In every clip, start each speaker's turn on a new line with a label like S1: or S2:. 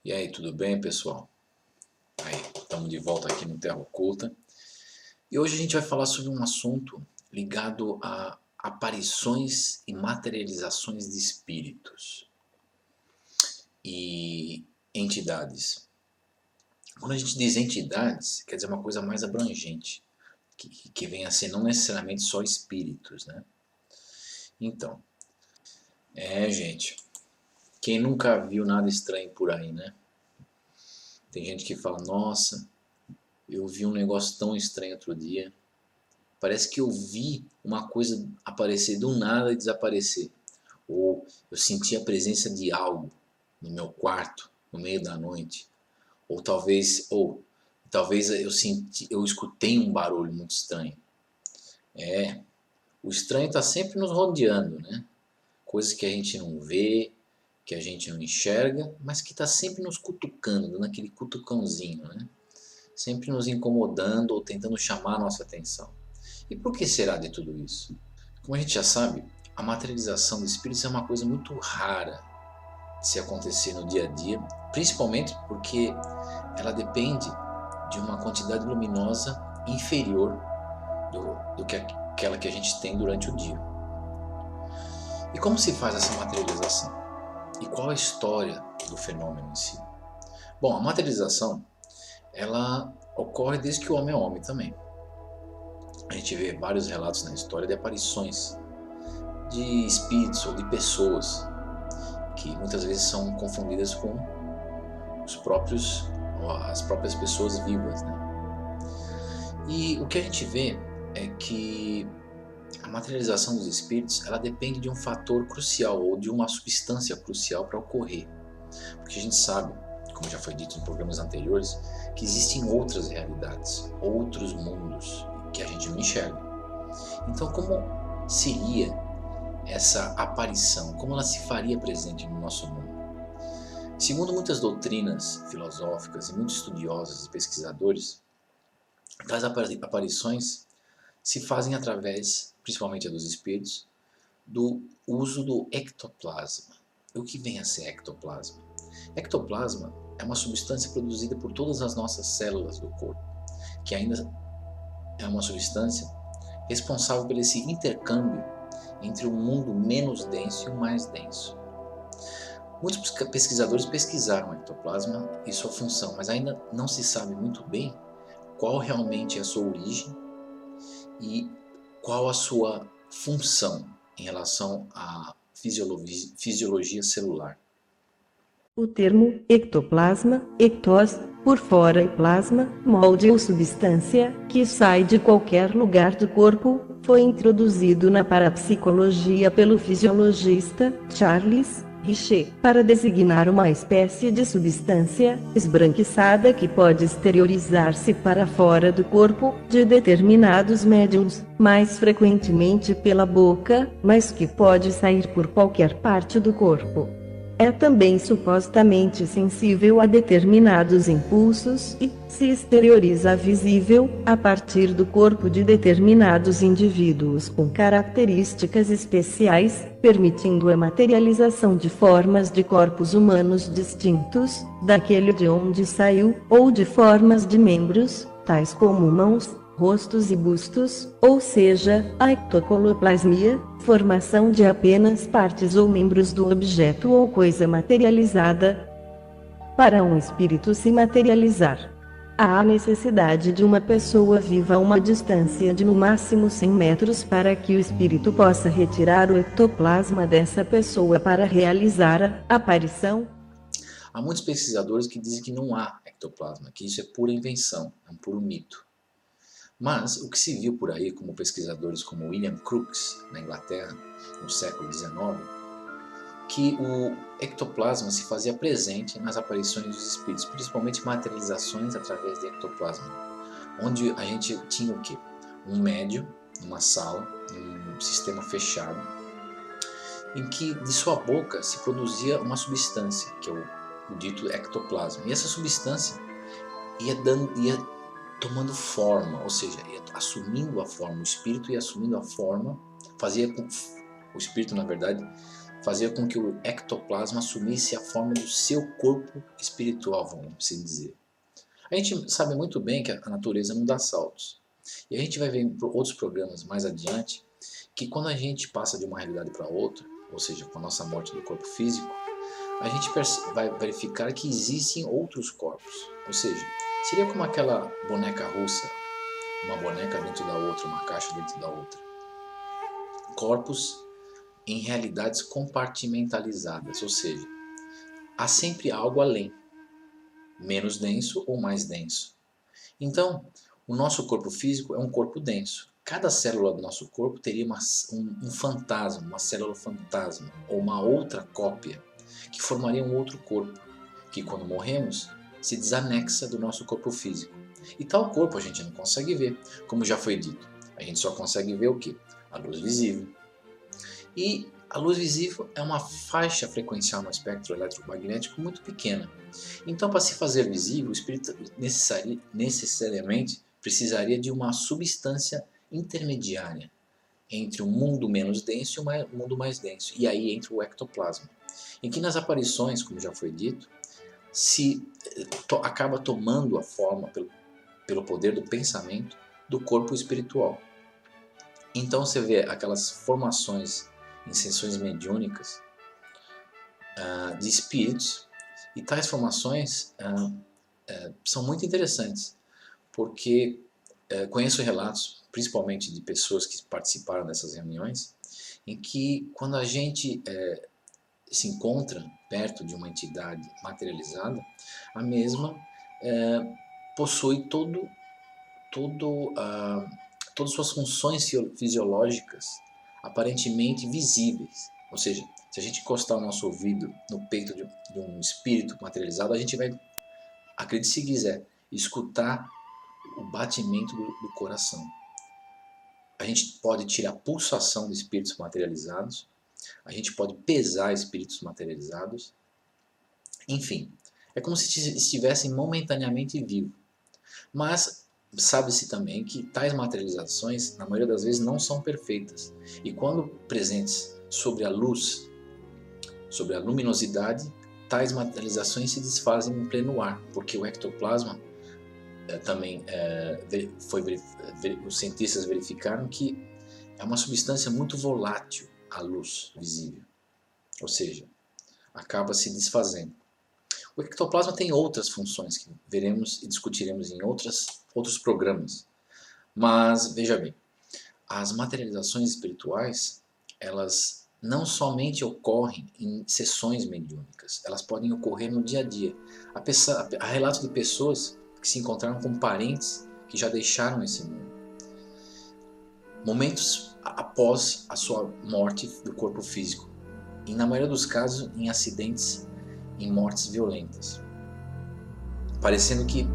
S1: E aí, tudo bem, pessoal? Aí, estamos de volta aqui no Terra Oculta. E hoje a gente vai falar sobre um assunto ligado a aparições e materializações de espíritos e entidades. Quando a gente diz entidades, quer dizer uma coisa mais abrangente, que vem a ser não necessariamente só espíritos, né? Então, gente, quem nunca viu nada estranho por aí, né? Tem gente que fala, nossa, eu vi um negócio tão estranho outro dia. Parece que eu vi uma coisa aparecer do nada e desaparecer. Ou eu senti a presença de algo no meu quarto, no meio da noite. Ou talvez eu escutei um barulho muito estranho. O estranho está sempre nos rodeando, né? Coisas que a gente não vê, que a gente não enxerga, mas que está sempre nos cutucando, dando aquele cutucãozinho, né? Sempre nos incomodando ou tentando chamar a nossa atenção. E por que será de tudo isso? Como a gente já sabe, a materialização de espíritos é uma coisa muito rara de se acontecer no dia a dia, principalmente porque ela depende de uma quantidade luminosa inferior do que aquela que a gente tem durante o dia. E como se faz essa materialização? E qual a história do fenômeno em si? Bom, a materialização, ela ocorre desde que o homem é homem também. A gente vê vários relatos na história de aparições de espíritos ou de pessoas que muitas vezes são confundidas com as próprias pessoas vivas, né? E o que a gente vê é que a materialização dos espíritos, ela depende de um fator crucial ou de uma substância crucial para ocorrer. Porque a gente sabe, como já foi dito em programas anteriores, que existem outras realidades, outros mundos que a gente não enxerga. Então, como seria essa aparição? Como ela se faria presente no nosso mundo? Segundo muitas doutrinas filosóficas e muitos estudiosos e pesquisadores, tais aparições se fazem através, principalmente a dos espíritos, do uso do ectoplasma. O que vem a ser ectoplasma? Ectoplasma é uma substância produzida por todas as nossas células do corpo, que ainda é uma substância responsável por esse intercâmbio entre o mundo menos denso e o mais denso. Muitos pesquisadores pesquisaram o ectoplasma e sua função, mas ainda não se sabe muito bem qual realmente é a sua origem e qual a sua função em relação à fisiologia celular.
S2: O termo ectoplasma, ectos, por fora e plasma, molde ou substância, que sai de qualquer lugar do corpo, foi introduzido na parapsicologia pelo fisiologista Charles Richer, para designar uma espécie de substância esbranquiçada que pode exteriorizar-se para fora do corpo de determinados médiums, mais frequentemente pela boca, mas que pode sair por qualquer parte do corpo. é também supostamente sensível a determinados impulsos e se exterioriza visível a partir do corpo de determinados indivíduos com características especiais, permitindo a materialização de formas de corpos humanos distintos daquele de onde saiu, ou de formas de membros, tais como mãos, rostos e bustos, ou seja, a ectocoloplasmia, formação de apenas partes ou membros do objeto ou coisa materializada. Para um espírito se materializar, há a necessidade de uma pessoa viva a uma distância de no máximo 100 metros para que o espírito possa retirar o ectoplasma dessa pessoa para realizar a aparição.
S1: Há muitos pesquisadores que dizem que não há ectoplasma, que isso é pura invenção, é um puro mito. Mas o que se viu por aí, como pesquisadores como William Crookes, na Inglaterra, no século XIX, que o ectoplasma se fazia presente nas aparições dos espíritos, principalmente materializações através de ectoplasma, onde a gente tinha o quê? Um médium, numa sala, um sistema fechado, em que de sua boca se produzia uma substância, que é o dito ectoplasma. E essa substância ia tomando forma, ou seja, ia assumindo a forma, o espírito ia assumindo a forma, o espírito, na verdade, fazia com que o ectoplasma assumisse a forma do seu corpo espiritual, vamos assim dizer. A gente sabe muito bem que a natureza não dá saltos. E a gente vai ver em outros programas mais adiante que quando a gente passa de uma realidade para outra, ou seja, com a nossa morte do corpo físico, a gente vai verificar que existem outros corpos. Ou seja, seria como aquela boneca russa, uma boneca dentro da outra, uma caixa dentro da outra. Corpos em realidades compartimentalizadas, ou seja, há sempre algo além, menos denso ou mais denso. Então, o nosso corpo físico é um corpo denso. Cada célula do nosso corpo teria um fantasma, uma célula fantasma, ou uma outra cópia, que formaria um outro corpo, que quando morremos, se desanexa do nosso corpo físico. E tal corpo a gente não consegue ver, como já foi dito. A gente só consegue ver o quê? A luz visível. E a luz visível é uma faixa frequencial no espectro eletromagnético muito pequena. Então, para se fazer visível, o espírito necessariamente precisaria de uma substância intermediária entre um mundo menos denso e um mundo mais denso. E aí entra o ectoplasma, em que nas aparições, como já foi dito, acaba tomando a forma, pelo poder do pensamento, do corpo espiritual. Então você vê aquelas formações em sessões mediúnicas de espíritos, e tais formações são muito interessantes, porque conheço relatos, principalmente de pessoas que participaram dessas reuniões, em que quando a gente se encontra perto de uma entidade materializada, a mesma possui todas suas funções fisiológicas aparentemente visíveis. Ou seja, se a gente encostar o nosso ouvido no peito de um espírito materializado, a gente vai, acredite se quiser, escutar o batimento do coração. A gente pode tirar a pulsação de espíritos materializados, a gente pode pesar espíritos materializados, enfim, é como se estivessem momentaneamente vivos. Mas sabe-se também que tais materializações, na maioria das vezes, não são perfeitas. E quando presentes sobre a luz, sobre a luminosidade, tais materializações se desfazem em pleno ar, porque o ectoplasma também os cientistas verificaram que é uma substância muito volátil à luz visível, ou seja, acaba se desfazendo. O ectoplasma tem outras funções que veremos e discutiremos em outros programas, mas veja bem, as materializações espirituais, elas não somente ocorrem em sessões mediúnicas, elas podem ocorrer no dia a dia. Há relatos de pessoas que se encontraram com parentes que já deixaram esse mundo, momentos após a sua morte do corpo físico, e na maioria dos casos em acidentes, em mortes violentas, parecendo que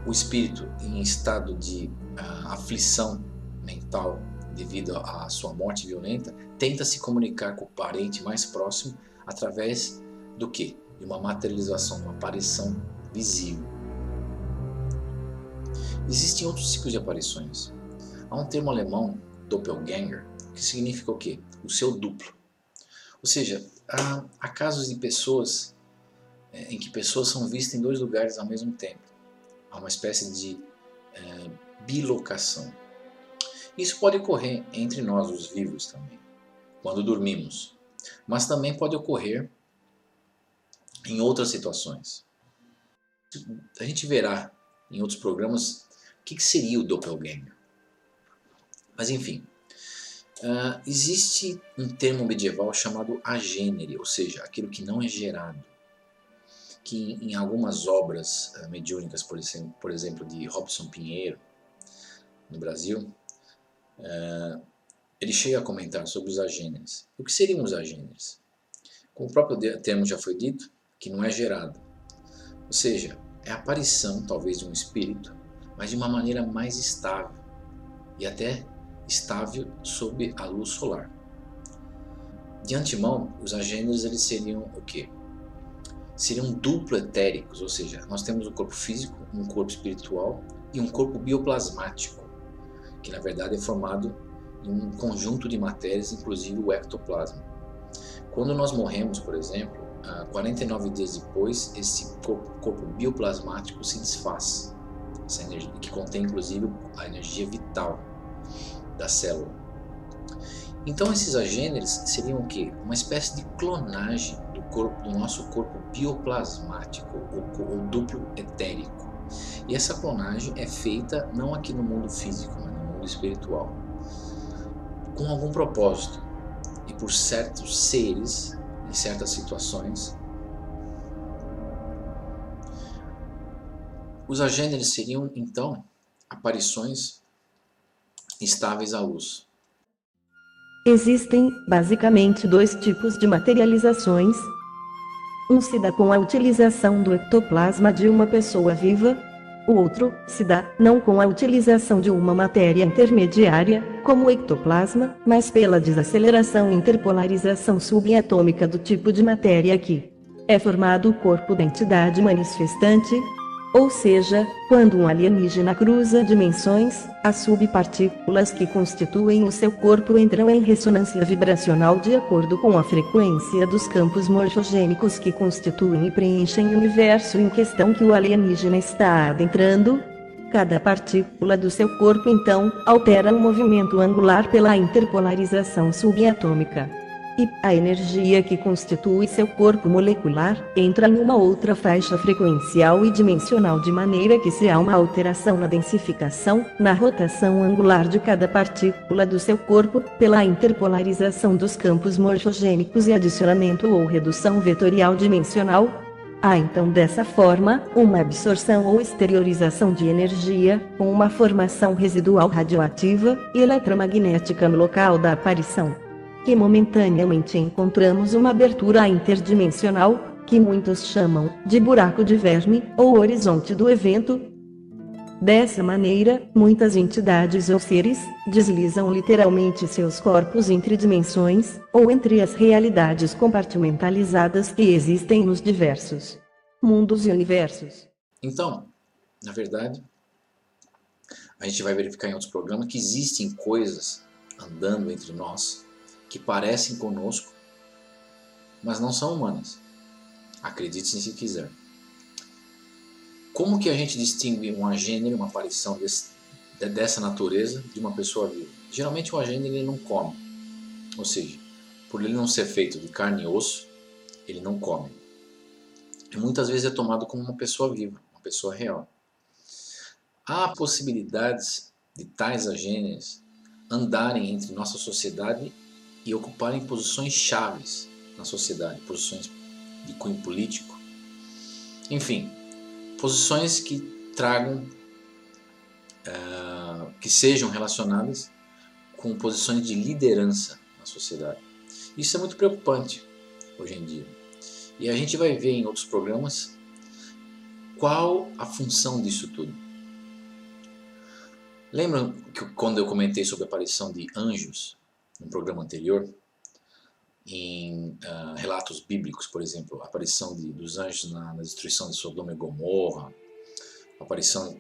S1: o espírito em estado de aflição mental, devido à sua morte violenta, tenta se comunicar com o parente mais próximo através do quê? De uma materialização, uma aparição visível. Existem outros tipos de aparições. Há um termo alemão, Doppelgänger, que significa o quê? O seu duplo. Ou seja, há casos de pessoas em que pessoas são vistas em dois lugares ao mesmo tempo. Há uma espécie de bilocação. Isso pode ocorrer entre nós, os vivos, também, quando dormimos. Mas também pode ocorrer em outras situações. A gente verá em outros programas o que seria o Doppelgänger. Mas enfim, existe um termo medieval chamado agênere, ou seja, aquilo que não é gerado. Que em algumas obras mediúnicas, por exemplo, de Robson Pinheiro, no Brasil, ele chega a comentar sobre os agêneres. O que seriam os agêneres? Como o próprio termo já foi dito, que não é gerado. Ou seja, é a aparição talvez de um espírito, mas de uma maneira mais estável e até estável sob a luz solar. De antemão, os agêneres eles seriam o quê? Seriam duplo etéricos, ou seja, nós temos um corpo físico, um corpo espiritual e um corpo bioplasmático, que na verdade é formado em um conjunto de matérias, inclusive o ectoplasma. Quando nós morremos, por exemplo, 49 dias depois, esse corpo bioplasmático se desfaz, essa energia, que contém inclusive a energia vital da célula. Então esses agêneres seriam o quê? Uma espécie de clonagem do nosso corpo bioplasmático, ou duplo etérico. E essa clonagem é feita não aqui no mundo físico, mas no mundo espiritual, com algum propósito e por certos seres, em certas situações. Os agêneres seriam então aparições estáveis à luz.
S2: Existem, basicamente, dois tipos de materializações. Um se dá com a utilização do ectoplasma de uma pessoa viva. O outro se dá, não com a utilização de uma matéria intermediária, como o ectoplasma, mas pela desaceleração e interpolarização subatômica do tipo de matéria que é formado o corpo da entidade manifestante. Ou seja, quando um alienígena cruza dimensões, as subpartículas que constituem o seu corpo entram em ressonância vibracional de acordo com a frequência dos campos morfogênicos que constituem e preenchem o universo em questão que o alienígena está adentrando. Cada partícula do seu corpo então altera o movimento angular pela interpolarização subatômica. E a energia que constitui seu corpo molecular entra em uma outra faixa frequencial e dimensional, de maneira que se há uma alteração na densificação, na rotação angular de cada partícula do seu corpo, pela interpolarização dos campos morfogênicos e adicionamento ou redução vetorial dimensional. Há então dessa forma, uma absorção ou exteriorização de energia, com uma formação residual radioativa e eletromagnética no local da aparição. Que momentaneamente encontramos uma abertura interdimensional, que muitos chamam de buraco de verme, ou horizonte do evento. Dessa maneira, muitas entidades ou seres deslizam literalmente seus corpos entre dimensões, ou entre as realidades compartimentalizadas que existem nos diversos mundos e universos.
S1: Então, na verdade, a gente vai verificar em outros programas que existem coisas andando entre nós que parecem conosco, mas não são humanas. Acredite se quiser. Como que a gente distingue um agênere, uma aparição dessa natureza, de uma pessoa viva? Geralmente o agênere ele não come, ou seja, por ele não ser feito de carne e osso, ele não come. E muitas vezes é tomado como uma pessoa viva, uma pessoa real. Há possibilidades de tais agêneres andarem entre nossa sociedade e ocuparem posições chaves na sociedade, posições de cunho político, enfim, posições que tragam, que sejam relacionadas com posições de liderança na sociedade. Isso é muito preocupante hoje em dia. E a gente vai ver em outros programas qual a função disso tudo. Lembram que quando eu comentei sobre a aparição de anjos no programa anterior? Em relatos bíblicos, por exemplo, a aparição dos anjos na destruição de Sodoma e Gomorra, a aparição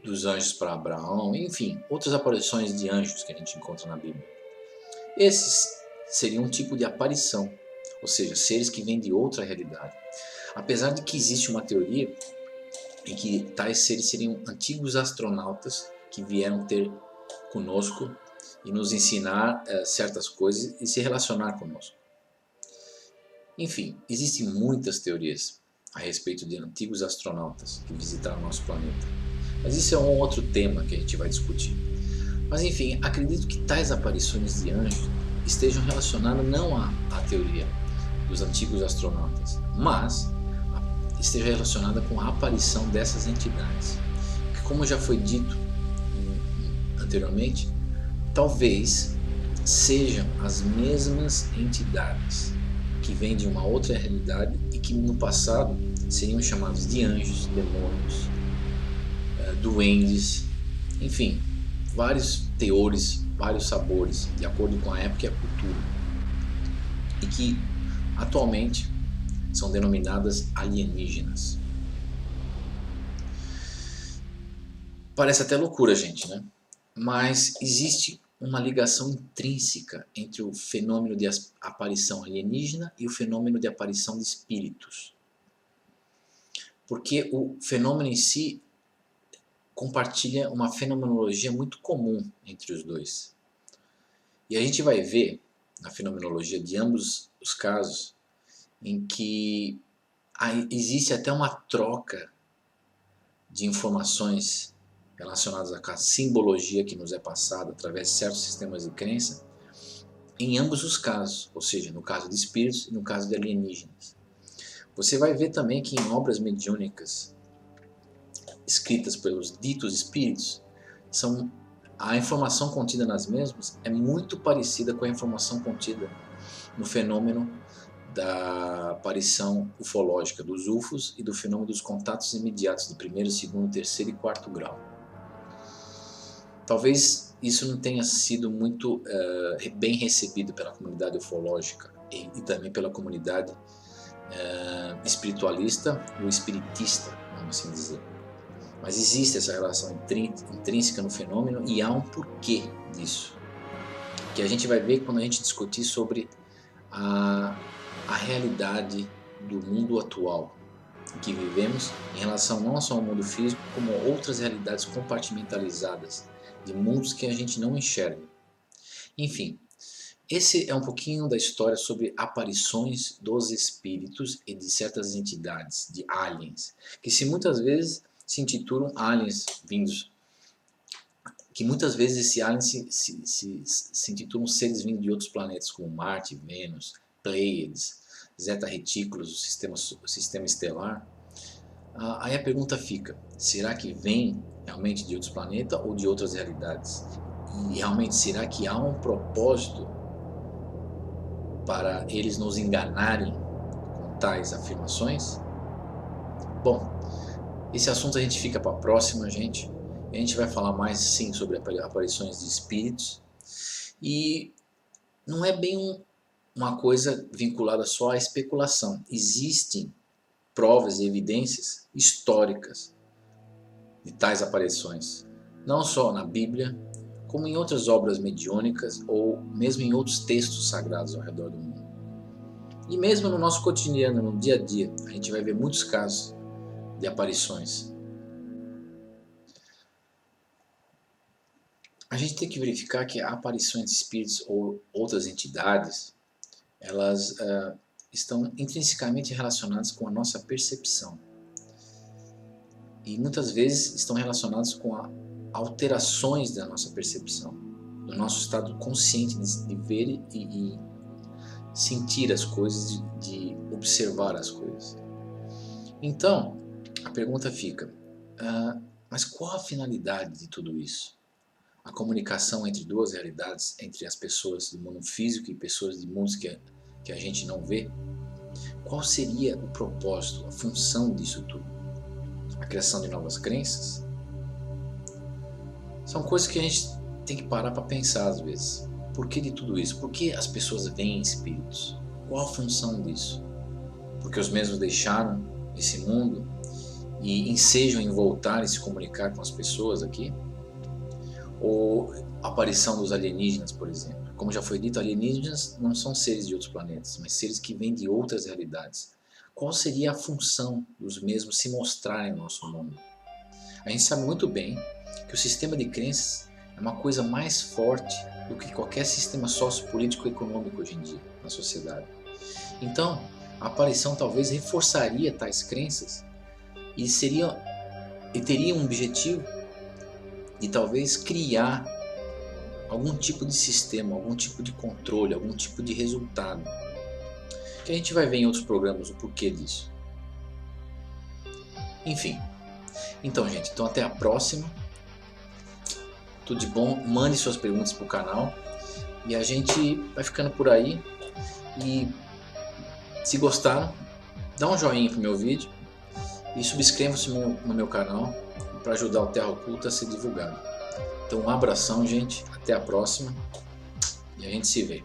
S1: dos anjos para Abraão, enfim, outras aparições de anjos que a gente encontra na Bíblia. Esses seriam um tipo de aparição, ou seja, seres que vêm de outra realidade. Apesar de que existe uma teoria em que tais seres seriam antigos astronautas que vieram ter conosco e nos ensinar certas coisas e se relacionar conosco. Enfim, existem muitas teorias a respeito de antigos astronautas que visitaram nosso planeta. Mas isso é um outro tema que a gente vai discutir. Mas enfim, acredito que tais aparições de anjos estejam relacionadas não à teoria dos antigos astronautas, mas esteja relacionada com a aparição dessas entidades. Que, como já foi dito anteriormente, talvez sejam as mesmas entidades que vêm de uma outra realidade e que no passado seriam chamados de anjos, demônios, duendes, enfim, vários teores, vários sabores, de acordo com a época e a cultura, e que atualmente são denominadas alienígenas. Parece até loucura, gente, né? Mas existe uma ligação intrínseca entre o fenômeno de aparição alienígena e o fenômeno de aparição de espíritos. Porque o fenômeno em si compartilha uma fenomenologia muito comum entre os dois. E a gente vai ver na fenomenologia de ambos os casos em que existe até uma troca de informações relacionadas à simbologia que nos é passada através de certos sistemas de crença em ambos os casos, ou seja, no caso de espíritos e no caso de alienígenas. Você vai ver também que em obras mediúnicas escritas pelos ditos espíritos, a informação contida nas mesmas é muito parecida com a informação contida no fenômeno da aparição ufológica dos UFOs e do fenômeno dos contatos imediatos de primeiro, segundo, terceiro e quarto grau. Talvez isso não tenha sido muito bem recebido pela comunidade ufológica e também pela comunidade espiritualista ou espiritista, vamos assim dizer. Mas existe essa relação intrínseca no fenômeno e há um porquê disso, que a gente vai ver quando a gente discutir sobre a realidade do mundo atual em que vivemos em relação não só ao mundo físico, como a outras realidades compartimentalizadas de mundos que a gente não enxerga. Enfim, esse é um pouquinho da história sobre aparições dos espíritos e de certas entidades, de aliens, que muitas vezes se intitulam aliens vindos, que muitas vezes esses aliens se intitulam seres vindos de outros planetas, como Marte, Vênus, Pleiades, Zeta Retículos, o sistema estelar. Aí a pergunta fica, será que vem realmente de outros planetas ou de outras realidades? E realmente será que há um propósito para eles nos enganarem com tais afirmações? Bom, esse assunto a gente fica para a próxima, gente. A gente vai falar mais sim sobre aparições de espíritos. E não é bem uma coisa vinculada só à especulação. Existem provas e evidências históricas de tais aparições. Não só na Bíblia, como em outras obras mediúnicas ou mesmo em outros textos sagrados ao redor do mundo. E mesmo no nosso cotidiano, no dia a dia, a gente vai ver muitos casos de aparições. A gente tem que verificar que aparições de espíritos ou outras entidades, elas estão intrinsecamente relacionadas com a nossa percepção. E muitas vezes estão relacionadas com alterações da nossa percepção, do nosso estado consciente de ver e sentir as coisas, de observar as coisas. Então, a pergunta fica, mas qual a finalidade de tudo isso? A comunicação entre duas realidades, entre as pessoas do mundo físico e pessoas de mundos que a gente não vê? Qual seria o propósito, a função disso tudo? A criação de novas crenças? São coisas que a gente tem que parar para pensar às vezes. Por que de tudo isso? Por que as pessoas veem espíritos? Qual a função disso? Porque os mesmos deixaram esse mundo e ensejam em voltar e se comunicar com as pessoas aqui? Ou a aparição dos alienígenas, por exemplo? Como já foi dito, alienígenas não são seres de outros planetas, mas seres que vêm de outras realidades. Qual seria a função dos mesmos se mostrarem no nosso mundo? A gente sabe muito bem que o sistema de crenças é uma coisa mais forte do que qualquer sistema sociopolítico e econômico hoje em dia na sociedade. Então, a aparição talvez reforçaria tais crenças e teria um objetivo de talvez criar algum tipo de sistema, algum tipo de controle, algum tipo de resultado. Que a gente vai ver em outros programas o porquê disso. Enfim. Então, gente, então até a próxima. Tudo de bom. Mande suas perguntas para o canal. E a gente vai ficando por aí. E se gostaram, dá um joinha pro meu vídeo. E subscreva-se no meu canal para ajudar o Terra Oculta a ser divulgado. Então um abração, gente. Até a próxima. E a gente se vê.